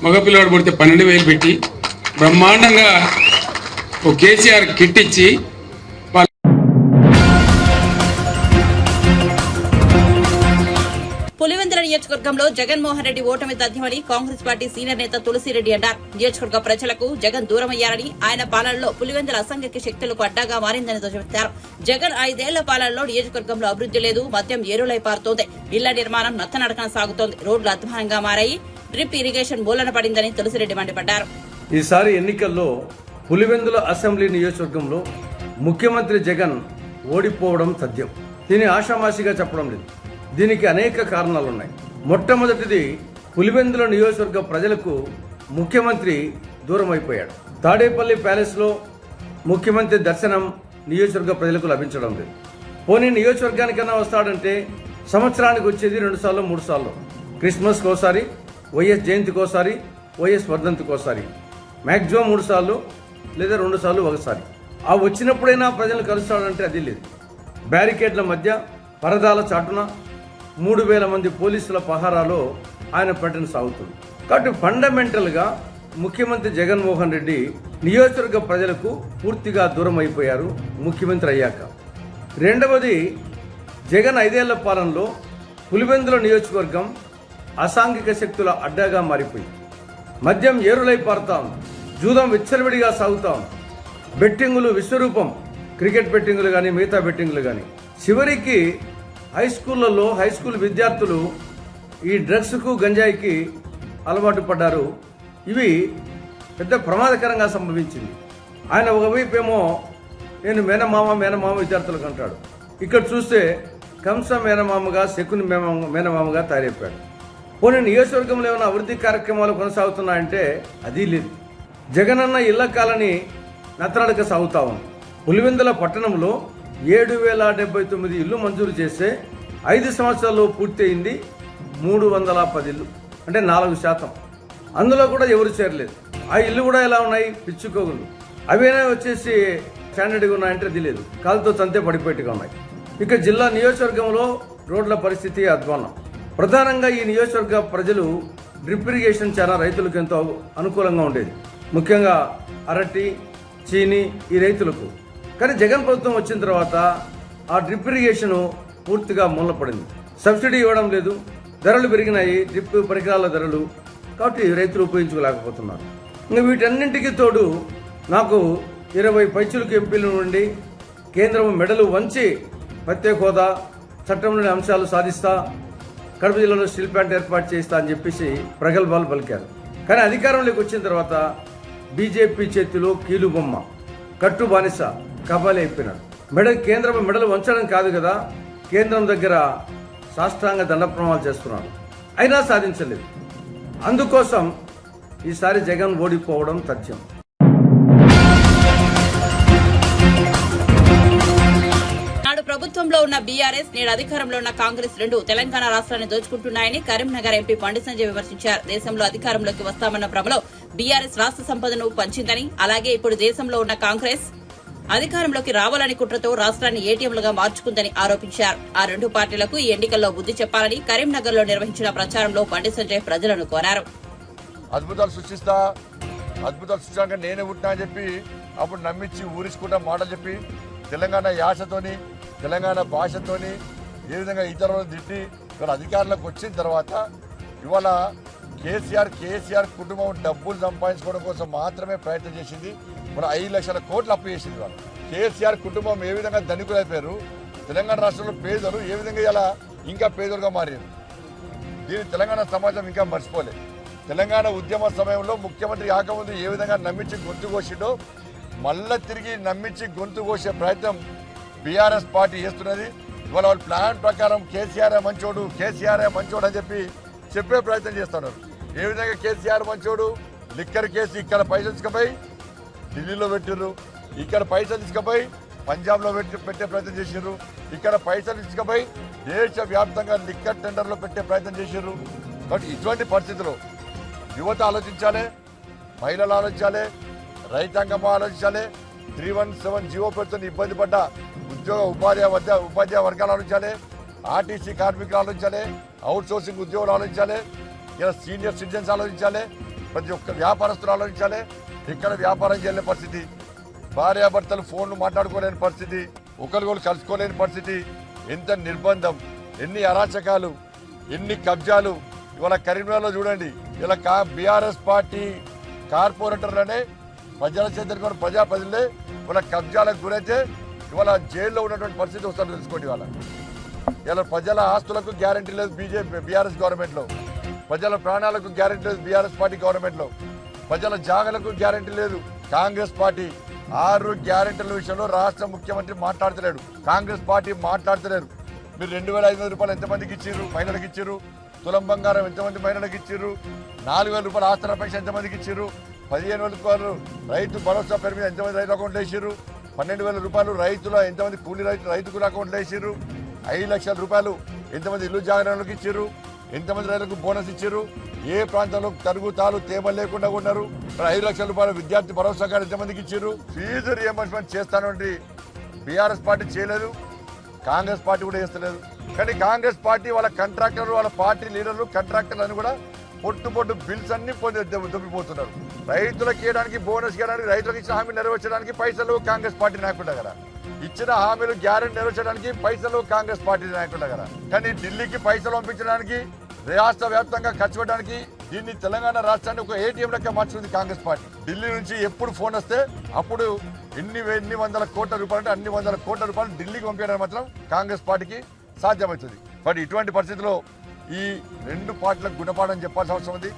మగపిల్లవాడు పుడితే 12,000 పెట్టి బ్రహ్మాండంగా ఓ కేసీఆర్ కిట్ ఇచ్చి పులివెందుల నియోజకవర్గంలో జగన్మోహన్ రెడ్డి ఓటమి తథ్యమని కాంగ్రెస్ పార్టీ సీనియర్ నేత తులసిరెడ్డి అన్నారు. నియోజకవర్గ ప్రజలకు జగన్ దూరమయ్యారని, ఆయన పాలనలో పులివెందుల అసంఖ్యాక శక్తులకు అడ్డాగా మారిందని చెప్పారు. జగన్ 5 ఏళ్ల పాలనలో నియోజకవర్గంలో అభివృద్ధి లేదు, మద్యం ఏరులై పారుతోంది, ఇళ్ల నిర్మాణం నత్తనడకన సాగుతోంది, రోడ్లు అధ్వానంగా మారాయి, డ్రిప్ ఇరిగేషన్ మూలన పడిందని తులసిరెడ్డి మండిపడ్డారు. ఈసారి ఎన్నికల్లో పులివెందుల అసెంబ్లీ నియోజకవర్గంలో ముఖ్యమంత్రి జగన్ ఓడిపోవడం తథ్యం. దీన్ని ఆషామాషిగా చెప్పడం లేదు. దీనికి అనేక కారణాలున్నాయి. మొట్టమొదటిది, పులివెందుల నియోజకవర్గ ప్రజలకు ముఖ్యమంత్రి దూరం అయిపోయాడు. తాడేపల్లి ప్యాలెస్లో ముఖ్యమంత్రి దర్శనం నియోజకవర్గ ప్రజలకు లభించడం లేదు. పోనీ నియోజకవర్గానికన్నా వస్తాడంటే సంవత్సరానికి వచ్చేది 2 సార్లు 3 సార్లు. క్రిస్మస్కి ఒకసారి, వైఎస్ జయంతికి ఒకసారి, వైఎస్ వర్ధంతికి ఒకసారి, మ్యాక్సిమం 3 సార్లు లేదా 2 సార్లు ఒకసారి. ఆ వచ్చినప్పుడైనా ప్రజలు కలుస్తాడంటే అది లేదు. బ్యారికేడ్ల మధ్య పరదాల చాటున 3000 మంది పోలీసుల పహారాలో ఆయన పర్యటన సాగుతుంది. కాబట్టి ఫండమెంటల్గా ముఖ్యమంత్రి జగన్మోహన్ రెడ్డి నియోజకవర్గ ప్రజలకు పూర్తిగా దూరం అయిపోయారు ముఖ్యమంత్రి అయ్యాక. రెండవది, జగన్ 5 ఏళ్ల పాలనలో పులివెందుల నియోజకవర్గం అసాంఘిక శక్తుల అడ్డాగా మారిపోయింది. మద్యం ఏరులై పారుతాం, జూదం విచ్చలవిడిగా సాగుతాం, బెట్టింగులు విశ్వరూపం, క్రికెట్ బెట్టింగులు కానీ మిగతా బెట్టింగులు కానీ. చివరికి హై స్కూల్ విద్యార్థులు ఈ డ్రగ్స్కు గంజాయికి అలవాటు పడ్డారు. ఇవి పెద్ద ప్రమాదకరంగా సంభవించింది. ఆయన ఒకవైపు ఏమో నేను మేనమామ విద్యార్థులకు అంటాడు, ఇక్కడ చూస్తే కంస మేనమామగా శకుని మేనమామగా తయారైపోయాడు. పోనీ నియోజకవర్గంలో ఏమైనా అభివృద్ధి కార్యక్రమాలు కొనసాగుతున్నాయంటే అది లేదు. జగనన్న ఇళ్ల కాలనీ నత్తనడక సాగుతా ఉంది. పులివెందుల పట్టణంలో 7,079 ఇళ్లు మంజూరు చేస్తే 5 సంవత్సరాల్లో పూర్తి అయింది 310 ఇళ్లు, అంటే 4%. అందులో కూడా ఎవరు చేరలేదు. ఆ ఇల్లు కూడా ఎలా ఉన్నాయి, పిచ్చుకోగులు. అవేనా వచ్చేసి స్టాండర్డ్గా ఉన్నాయంటే అది లేదు, కాలుతో తంతే పడిపోయేట్టుగా ఉన్నాయి. ఇక జిల్లా నియోజకవర్గంలో రోడ్ల పరిస్థితి అధ్వానం. ప్రధానంగా ఈ నియోజకవర్గ ప్రజలు డ్రిప్ ఇరిగేషన్ చాలా రైతులకు ఎంతో అనుకూలంగా ఉండేది, ముఖ్యంగా అరటి, చీని ఈ రైతులకు. కానీ జగన్ ప్రభుత్వం వచ్చిన తర్వాత ఆ డ్రిప్ ఇరిగేషన్ పూర్తిగా మూలపడింది. సబ్సిడీ ఇవ్వడం లేదు, ధరలు పెరిగినాయి, డ్రిప్ పరికరాల ధరలు. కాబట్టి రైతులు ఉపయోగించుకోలేకపోతున్నారు. ఇంకా వీటన్నింటికి తోడు నాకు 20 పైచులకు ఎంపీల నుండి కేంద్రం మెడలు వంచి ప్రత్యేక హోదా, చట్టంలోని అంశాలు సాధిస్తా, కడప జిల్లాలో స్టీల్ ప్లాంట్ ఏర్పాటు చేస్తా అని చెప్పేసి ప్రగల్భాలు పలికారు. కానీ అధికారంలోకి వచ్చిన తర్వాత బీజేపీ చేతిలో కీలుబొమ్మ, కట్టు బానిస, కబాలి అయిపోయినాడు. కేంద్రం మెడలు వంచడం కాదు కదా, కేంద్రం దగ్గర సాష్టాంగ దండప్రమాణాలు చేస్తున్నాడు, అయినా సాధించలేదు. అందుకోసం ఈసారి జగన్ ఓడిపోవడం తథ్యం. నాడు ప్రభుత్వంలో ఉన్న బీఆర్ఎస్, నేడు అధికారంలో ఉన్న కాంగ్రెస్ రెండు తెలంగాణ రాష్ట్రాన్ని దోచుకుంటున్నాయని కరీంనగర్ ఎంపీ బండి సంజయ్ విమర్శించారు. దేశంలో అధికారంలోకి వస్తామన్న భ్రమలో బీఆర్ఎస్ రాష్ట్ర సంపదను పంచిందని, అలాగే ఇప్పుడు దేశంలో ఉన్న కాంగ్రెస్ అధికారంలోకి రావాలని కుట్రతో రాష్ట్రాన్ని ఏటీఎంలుగా మార్చుకుందని ఆరోపించారు. ఆ 2 పార్టీలకు ఈ ఎన్నికల్లో బుద్ధి చెప్పాలని కరీంనగర్ లో నిర్వహించిన ప్రచారంలో బండి సంజయ్ ప్రజలను కోరారు. అద్భుతాలు సృష్టించాక నేనే పుట్టినా అని చెప్పి అప్పుడు నమ్మించి ఊరించుకుంటా మాటలు చెప్పి తెలంగాణ యాసతోని, తెలంగాణ భాషతోని ఏ విధంగా ఇతరులను తిట్టి ఇవాళ అధికారంలోకి వచ్చిన తర్వాత ఇవాళ కేసీఆర్ కుటుంబం డబ్బులు సంపాదించుకోవడం కోసం మాత్రమే ప్రయత్నం చేసింది. మన 5 లక్షల కోట్లు అప్పు చేసింది. వాళ్ళు కేసీఆర్ కుటుంబం ఏ విధంగా ధనికులైపోయారు, తెలంగాణ రాష్ట్రంలో పేదలు ఏ విధంగా ఇలా ఇంకా పేదలుగా మారారు. దీన్ని తెలంగాణ సమాజం ఇంకా మర్చిపోలేదు. తెలంగాణ ఉద్యమ సమయంలో ముఖ్యమంత్రి కాకముందు ఏ విధంగా నమ్మించి గొంతు కోసిండో మళ్ళా తిరిగి నమ్మించి గొంతు కోసే ప్రయత్నం బీఆర్ఎస్ పార్టీ చేస్తున్నది. ఇవాళ వాళ్ళ ప్లాన్ ప్రకారం కేసీఆర్ మంచోడు అని చెప్పే ప్రయత్నం చేస్తున్నారు. ఏ విధంగా కేసీఆర్ మంచోడు, లిక్కర్ కేసు ఇక్కడ పైసలు తీసుకుపోయి ఢిల్లీలో పెట్టిర్రు, ఇక్కడ పైసలు తీసుకుపోయి పంజాబ్లో పెట్టే ప్రయత్నం చేసిర్రు, ఇక్కడ పైసలు తీసుకుపోయి దేశవ్యాప్తంగా లిక్కర్ టెండర్లో పెట్టే ప్రయత్నం చేసిర్రు. కాబట్టి ఇటువంటి పరిస్థితుల్లో యువత ఆలోచించాలి, మహిళలు ఆలోచించాలి, రైతాంగం ఆలోచించాలి. 317 జీవో పెడుతున్న ఇబ్బంది పడ్డ ఉపాధ్యాయ వర్గాలు ఆలోచించాలి, ఆర్టీసీ కార్మికులు ఆలోచించాలి, అవుట్ సోర్సింగ్ ఉద్యోగులు ఆలోచించాలి, ఇలా సీనియర్ సిటిజన్స్ ఆలోచించాలి, ప్రతి ఒక్క వ్యాపారస్తులు ఆలోచించాలి. ఇక్కడ వ్యాపారం చేయలేని పరిస్థితి, భార్యాభర్తలు ఫోన్లు మాట్లాడుకోలేని పరిస్థితి, ఒకరికొకరు కలుసుకోలేని పరిస్థితి, ఎంత నిర్బంధం, ఎన్ని అరాచకాలు. ఎన్ని కబ్జాలు ఇవాళ కరీంనగర్లో చూడండి. ఇలా బీఆర్ఎస్ పార్టీ కార్పొరేటర్లనే ప్రజల చేతులు ప్రజాప్రతినిధులే ఇవాళ కబ్జాలకు గురైతే ఇవాళ జైల్లో ఉన్నటువంటి పరిస్థితి వస్తారు తెలుసుకోండి. ఇలా ప్రజల ఆస్తులకు గ్యారంటీ లేదు బీఆర్ఎస్ గవర్నమెంట్లో, ప్రజల ప్రాణాలకు గ్యారంటీ లేదు బీఆర్ఎస్ పార్టీ గవర్నమెంట్లో, ప్రజల జాగలకు గ్యారంటీ లేదు కాంగ్రెస్ పార్టీ. 6 గ్యారంటీల విషయంలో రాష్ట్ర ముఖ్యమంత్రి మాట్లాడతలేడు, కాంగ్రెస్ పార్టీ మాట్లాడతలేరు. మీరు 2,500 రూపాయలు ఎంతమందికి ఇచ్చిర్రు? మహిళలకు ఇచ్చిర్రు. తులం బంగారం ఎంతమంది మహిళలకు ఇచ్చిర్రు? 4,000 రూపాయలు ఆస్తుల పెన్షన్ ఎంతమందికి ఇచ్చిర్రు? 15,000 రూపాయలు రైతు భరోసా పేరు మీద ఎంతమంది రైతు అకౌంట్లో వేసిర్రు? 12,000 రూపాయలు రైతుల ఎంతమంది కూలీ రైతుల అకౌంట్లో వేసిర్రు? 5 లక్షల రూపాయలు ఎంతమంది ఇల్లు జాగరణలకు ఇచ్చిర్రు? ఎంతమంది రైతులకు బోనస్ ఇచ్చిర్రు? ఏ ప్రాంతంలో తరుగుతాలు తేమ లేకుండా ఉన్నారు? 5 లక్షల రూపాయలు విద్యార్థి భరోసా కార్డు ఎంతమందికి ఇచ్చిర్రు? ఫీజు రియంబర్స్మెంట్ చేస్తానంటే బీఆర్ఎస్ పార్టీ చేయలేదు, కాంగ్రెస్ పార్టీ కూడా చేస్తలేదు. కానీ కాంగ్రెస్ పార్టీ వాళ్ళ కాంట్రాక్టర్లు, వాళ్ళ పార్టీ లీడర్లు, కాంట్రాక్టర్లు అని కూడా పొట్టు బిల్స్ అన్ని దొబ్బిపోతున్నారు. రైతులకు ఇవ్వడానికి, బోనస్ ఇవ్వడానికి, రైతులకు ఇచ్చిన హామీలు నెరవేర్చడానికి పైసలు కాంగ్రెస్ పార్టీ నాయకుల దగ్గర, ఇచ్చిన హామీలు గ్యారెంటీ నెరవేర్చడానికి పైసలు కాంగ్రెస్ పార్టీ నాయకుల దగ్గర. కానీ ఢిల్లీకి పైసలు పంపించడానికి, రాష్ట్ర వ్యాప్తంగా ఖర్చు పెట్టడానికి దీన్ని తెలంగాణ రాష్ట్రాన్ని ఒక ఏటీఎం లెక్క మార్చుకుంది కాంగ్రెస్ పార్టీ. ఢిల్లీ నుంచి ఎప్పుడు ఫోన్ వస్తే అప్పుడు ఎన్ని వందల కోట్ల రూపాయలు అంటే అన్ని వందల కోట్ల రూపాయలు ఢిల్లీకి పంపించడం మాత్రం కాంగ్రెస్ పార్టీకి సాధ్యమవుతుంది. బట్ ఇటువంటి పరిస్థితుల్లో ఈ 2 పార్టీలకు గుణపాఠం చెప్పాల్సిన అవసరం ఉంది.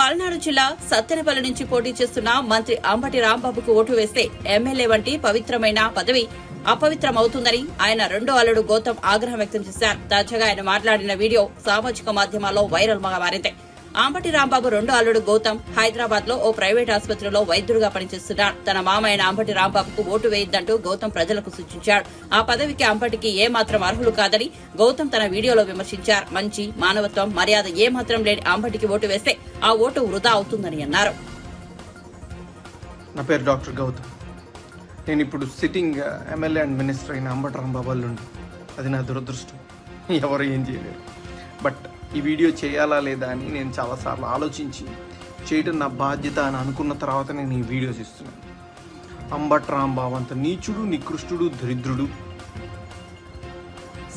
పల్నాడు జిల్లా సత్తెనపల్లి నుంచి పోటీ చేస్తున్న మంత్రి అంబటి రాంబాబుకు ఓటు వేస్తే ఎమ్మెల్యే వంటి పవిత్రమైన పదవి అపవిత్రమవుతుందని ఆయన రెండో అల్లుడు గౌతమ్ ఆగ్రహం వ్యక్తం చేశారు. తాజాగా ఆయన మాట్లాడిన వీడియో సామాజిక మాధ్యమాల్లో వైరల్ గా మారింది. అంబటి రాంబాబు రెండో అల్లుడు గౌతమ్ హైదరాబాద్ లో ఓ ప్రైవేట్ ఆసుపత్రిలో వైద్యుడిగా పనిచేస్తున్నాడు. తన మామైన అంబటి రాంబాబుకు ఓటు వేయొద్దంటూ గౌతమ్ ప్రజలకు సూచించాడు. ఆ పదవికి అంబటికి ఏమాత్రం అర్హులు కాదని గౌతమ్ తన వీడియోలో విమర్శించారు. మంచి మానవత్వం, మర్యాద ఏమాత్రం లేని అంబటికి ఓటు వేస్తే ఆ ఓటు వృధా అవుతుందని అన్నారు. నా పేరు డాక్టర్ గౌతమ్. నేను ఇప్పుడు సిట్టింగ్ ఎమ్మెల్యే అండ్ మినిస్టర్ అయిన అంబటి రాంబాబు అల్లుండి. అది నా దురదృష్టం, ఎవరు ఏం చేయలేరు. బట్ ఈ వీడియో చేయాలా లేదా అని నేను చాలాసార్లు ఆలోచించి చేయడం నా బాధ్యత అని అనుకున్న తర్వాత నేను ఈ వీడియోస్ ఇస్తున్నాను. అంబటి రాంబాబు అంత నీచుడు, నికృష్టుడు, దరిద్రుడు,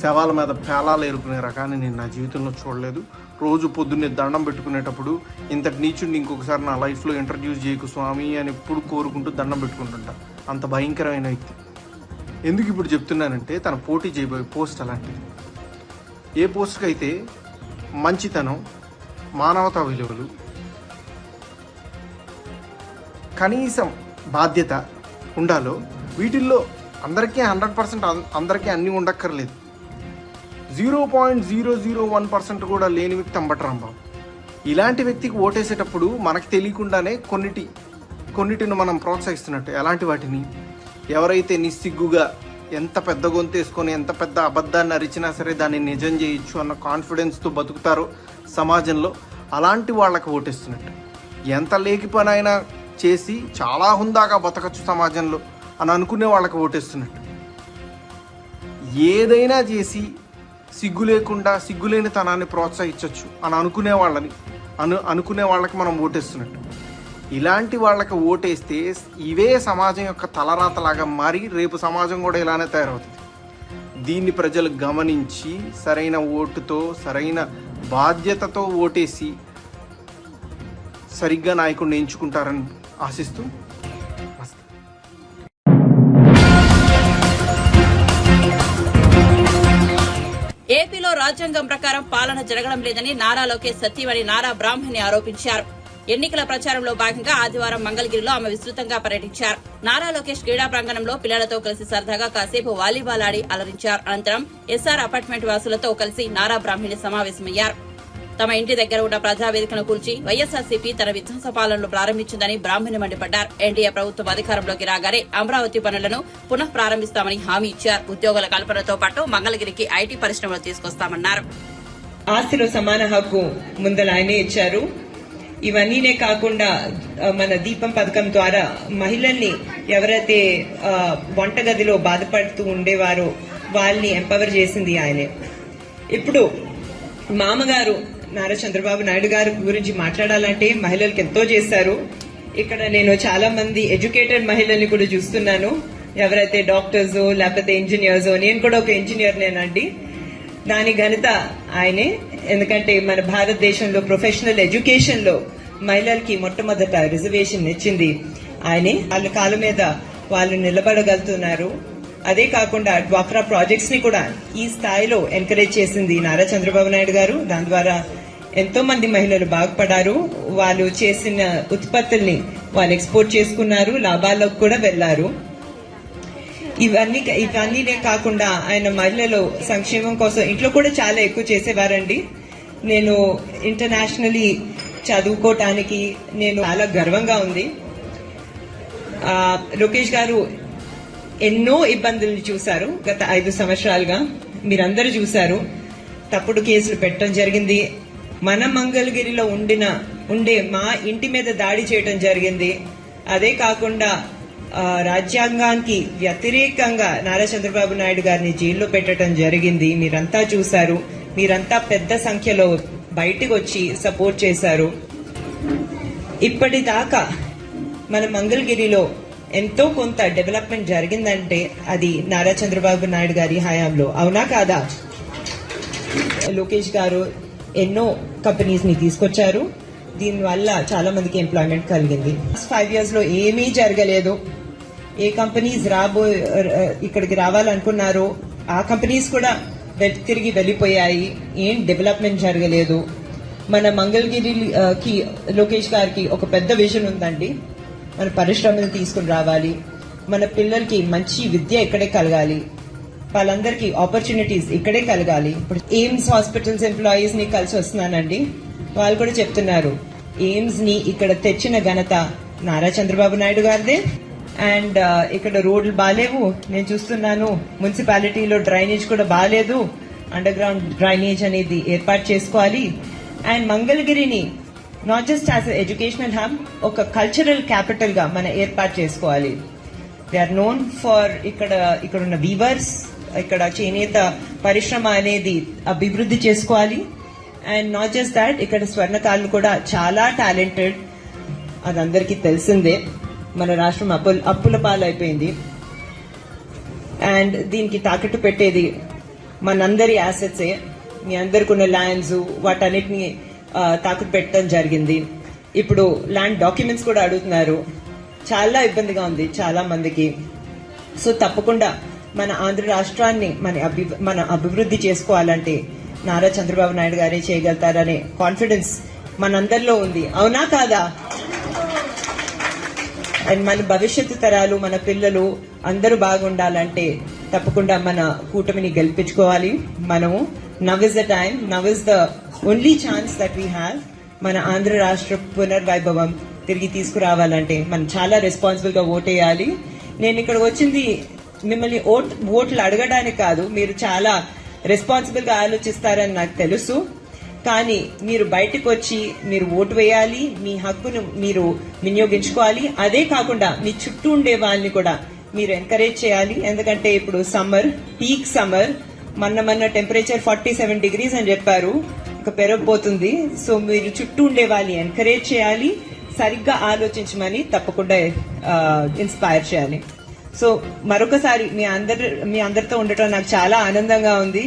శవాల మీద పేలాలు ఏరుకునే రకాన్ని నేను నా జీవితంలో చూడలేదు. రోజు పొద్దున్నే దండం పెట్టుకునేటప్పుడు ఇంతటి నీచుడిని ఇంకొకసారి నా లైఫ్లో ఇంట్రడ్యూస్ చేయకు స్వామి అని ఎప్పుడు కోరుకుంటూ దండం పెట్టుకుంటుంటా. అంత భయంకరమైన వ్యక్తి. ఎందుకు ఇప్పుడు చెప్తున్నానంటే తన పోటీ చేయబోయే పోస్ట్ అలాంటిది. ఏ పోస్ట్కి అయితే మంచితనం, మానవతా విలువలు, కనీసం బాధ్యత ఉండాలో వీటిల్లో అందరికీ 100% అందరికీ అన్నీ ఉండక్కర్లేదు. 0.001% కూడా లేని వ్యక్తి అంబటి రాంబాబు. ఇలాంటి వ్యక్తికి ఓటేసేటప్పుడు మనకు తెలియకుండానే కొన్నిటిని మనం ప్రోత్సహిస్తున్నట్టు. ఎలాంటి వాటిని? ఎవరైతే నిస్సిగ్గుగా ఎంత పెద్ద గొంతేసుకొని ఎంత పెద్ద అబద్ధాన్ని అరిచినా సరే దాన్ని నిజం చేయొచ్చు అన్న కాన్ఫిడెన్స్తో బతుకుతారో సమాజంలో, అలాంటి వాళ్ళకి ఓటేస్తున్నట్టు. ఎంత లేకి పని అయినా చేసి చాలా హుందాగా బతకచ్చు సమాజంలో అని అనుకునే వాళ్ళకి ఓటేస్తున్నట్టు. ఏదైనా చేసి సిగ్గు లేకుండా సిగ్గులేని తనాన్ని ప్రోత్సహించవచ్చు అని అనుకునే వాళ్ళకి మనం ఓటేస్తున్నట్టు. ఇలాంటి వాళ్ళకి ఓటేస్తే ఇవే సమాజం యొక్క తలరాతలాగా మారి రేపు సమాజం కూడా ఇలానే తయారవుతుంది. దీన్ని ప్రజలు గమనించి సరైన ఓటుతో, సరైన బాధ్యతతో ఓటేసి సరిగ్గా నాయకుడిని ఎంచుకుంటారని ఆశిస్తూ ఏపీలో రాజ్యాంగం ప్రకారం పాలన జరగడం లేదని నారా లోకేష్ సతీమణి నారా బ్రాహ్మణి ఆరోపించారు. ఎన్నికల ప్రచారంలో భాగంగా ఆదివారం మంగళగిరిలో ఆమె విస్తృతంగా పర్యటించారు. నారా లోకేష్ క్రీడా ప్రాంగణంలో పిల్లలతో కలిసి సరదాగా కాసేపు వాలీబాల్ ఆడి అలరించారు. అనంతరం ఎస్ఆర్ అపార్ట్మెంట్ వాసులతో కలిసి నారా బ్రాహ్మణి సమావేశమయ్యారు. తమ ఇంటి దగ్గర ఉన్న ప్రజావేదికను కూల్చి వైఎస్ఆర్సీపీ తన విధ్వంస పాలనలు ప్రారంభించిందని బ్రాహ్మణి మండిపడ్డారు. ఎన్డీఏ ప్రభుత్వం అధికారంలోకి రాగానే అమరావతి పనులను పునః ప్రారంభిస్తామని హామీ ఇచ్చారు. ఉద్యోగుల కల్పనతో పాటు మంగళగిరికి ఐటీ పరిశ్రమలు తీసుకొస్తామన్నారు. ఆస్తిలో సమాన హక్కు ముందల ఆయనే ఇచ్చారు. ఇవన్నీనే కాకుండా మన దీపం పథకం ద్వారా మహిళల్ని ఎవరైతే వంటగదిలో బాధపడుతూ ఉండేవారో వాళ్ళని ఎంపవర్ చేసింది ఆయనే. ఇప్పుడు మామగారు నారా చంద్రబాబు నాయుడు గారి గురించి మాట్లాడాలంటే మహిళలకు ఎంతో చేశారు. ఇక్కడ నేను చాలా మంది ఎడ్యుకేటెడ్ మహిళల్ని కూడా చూస్తున్నాను. ఎవరైతే డాక్టర్స్ లేకపోతే ఇంజనీర్స్, నేను కూడా ఒక ఇంజనీర్ నేనండి, దాని ఘనత ఆయనే. ఎందుకంటే మన భారతదేశంలో ప్రొఫెషనల్ ఎడ్యుకేషన్ లో మహిళలకి మొట్టమొదట రిజర్వేషన్ ఇచ్చింది ఆయనే. వాళ్ళ కాళ్ళ మీద వాళ్ళు నిలబడగలుగుతున్నారు. అదే కాకుండా డ్వాక్రా ప్రాజెక్ట్స్ ని కూడా ఈ స్థాయిలో ఎంకరేజ్ చేసింది నారా చంద్రబాబు నాయుడు గారు. దాని ద్వారా ఎంతో మంది మహిళలు బాగుపడారు. వాళ్ళు చేసిన ఉత్పత్తుల్ని వాళ్ళు ఎక్స్పోర్ట్ చేసుకున్నారు, లాభాల్లోకి కూడా వెళ్లారు. ఇవన్నీనే కాకుండా ఆయన మహిళలు సంక్షేమం కోసం ఇంట్లో కూడా చాలా ఎక్కువ చేసేవారండి. నేను ఇంటర్నేషనలీ చదువుకోవటానికి నేను చాలా గర్వంగా ఉంది. లోకేష్ గారు ఎన్నో ఇబ్బందుల్ని చూశారు గత 5 సంవత్సరాలుగా, మీరందరూ చూశారు. తప్పుడు కేసులు పెట్టడం జరిగింది. మన మంగళగిరిలో ఉండే మా ఇంటి మీద దాడి చేయడం జరిగింది. అదే కాకుండా రాజ్యాంగానికి వ్యతిరేకంగా నారా చంద్రబాబు నాయుడు గారిని జైల్లో పెట్టడం జరిగింది. మీరంతా చూశారు. మీరంతా పెద్ద సంఖ్యలో బయటకు వచ్చి సపోర్ట్ చేశారు. ఇప్పటిదాకా మన మంగళగిరిలో ఎంతో కొంత డెవలప్మెంట్ జరిగిందంటే అది నారా చంద్రబాబు నాయుడు గారి హయాంలో, అవునా కాదా? లోకేష్ గారు ఎన్నో కంపెనీస్ ని తీసుకొచ్చారు. దీనివల్ల చాలా మందికి ఎంప్లాయ్మెంట్ కలిగింది. 5 years లో ఏమీ జరగలేదు. ఏ కంపెనీస్ ఇక్కడికి రావాలనుకున్నారో ఆ కంపెనీస్ కూడా తిరిగి వెళ్ళిపోయాయి. ఏం డెవలప్మెంట్ జరగలేదు. మన మంగళగిరికి లోకేష్ గారికి ఒక పెద్ద విజన్ ఉందండి. మన పరిశ్రమలు తీసుకుని రావాలి, మన పిల్లలకి మంచి విద్య ఇక్కడే కలగాలి, వాళ్ళందరికీ ఆపర్చునిటీస్ ఇక్కడే కలగాలి. ఇప్పుడు ఎయిమ్స్ హాస్పిటల్స్ ఎంప్లాయీస్ ని కలిసి వస్తున్నానండి. వాళ్ళు కూడా చెప్తున్నారు ఎయిమ్స్ ని ఇక్కడ తెచ్చిన ఘనత నారా చంద్రబాబు నాయుడు గారిదే. అండ్ ఇక్కడ రోడ్లు బాగాలేవు, నేను చూస్తున్నాను. మున్సిపాలిటీలో డ్రైనేజ్ కూడా బాగాలేదు. అండర్ గ్రౌండ్ డ్రైనేజ్ అనేది ఏర్పాటు చేసుకోవాలి. అండ్ మంగళగిరిని not just as educational hub, ఒక కల్చరల్ క్యాపిటల్ గా మనం ఏర్పాటు చేసుకోవాలి. దే ఆర్ నోన్ ఫర్ ఇక్కడ ఉన్న వీవర్స్, ఇక్కడ చేనేత పరిశ్రమ అనేది అభివృద్ధి చేసుకోవాలి. అండ్ నాట్ జస్ట్ దాట్, ఇక్కడ స్వర్ణకారులు కూడా చాలా టాలెంటెడ్, అది అందరికీ తెలిసిందే. మన రాష్ట్రం అప్పుల పాలైపోయింది. అండ్ దీనికి తాకట్టు పెట్టేది మనందరి యాసెట్సే. మీ అందరికి ఉన్న ల్యాండ్స్ వాటన్నిటిని తాకట్టు పెట్టడం జరిగింది. ఇప్పుడు ల్యాండ్ డాక్యుమెంట్స్ కూడా అడుగుతున్నారు. చాలా ఇబ్బందిగా ఉంది చాలా మందికి. సో తప్పకుండా మన ఆంధ్ర రాష్ట్రాన్ని మన అభివృద్ధి చేసుకోవాలంటే నారా చంద్రబాబు నాయుడు గారే చేయగలుగుతారనే కాన్ఫిడెన్స్ మనందరిలో ఉంది, అవునా కాదా? అండ్ మన భవిష్యత్తు తరాలు, మన పిల్లలు అందరూ బాగుండాలంటే తప్పకుండా మన కూటమిని గెలిపించుకోవాలి. మనము now is the time, now is the only chance that we have. మన ఆంధ్ర రాష్ట్ర పునర్వైభవం తిరిగి తీసుకురావాలంటే మనం చాలా రెస్పాన్సిబుల్ గా ఓటేయాలి. నేను ఇక్కడ వచ్చింది మిమ్మల్ని ఓట్లు అడగడానికి కాదు, మీరు చాలా రెస్పాన్సిబుల్ గా ఆలోచిస్తారని నాకు తెలుసు. కానీ మీరు బయటకు వచ్చి మీరు ఓటు వేయాలి, మీ హక్కును మీరు వినియోగించుకోవాలి. అదే కాకుండా మీ చుట్టూ ఉండే వాళ్ళని కూడా మీరు ఎంకరేజ్ చేయాలి. ఎందుకంటే ఇప్పుడు సమ్మర్, పీక్ సమ్మర్, మొన్న టెంపరేచర్ 47 degrees అని చెప్పారు, ఇంకా పెరగబోతుంది. సో మీరు చుట్టూ ఉండే వాళ్ళని ఎంకరేజ్ చేయాలి, సరిగ్గా ఆలోచించమని తప్పకుండా ఇన్స్పైర్ చేయాలి. సో మరొకసారి మీ అందరితో ఉండటం నాకు చాలా ఆనందంగా ఉంది.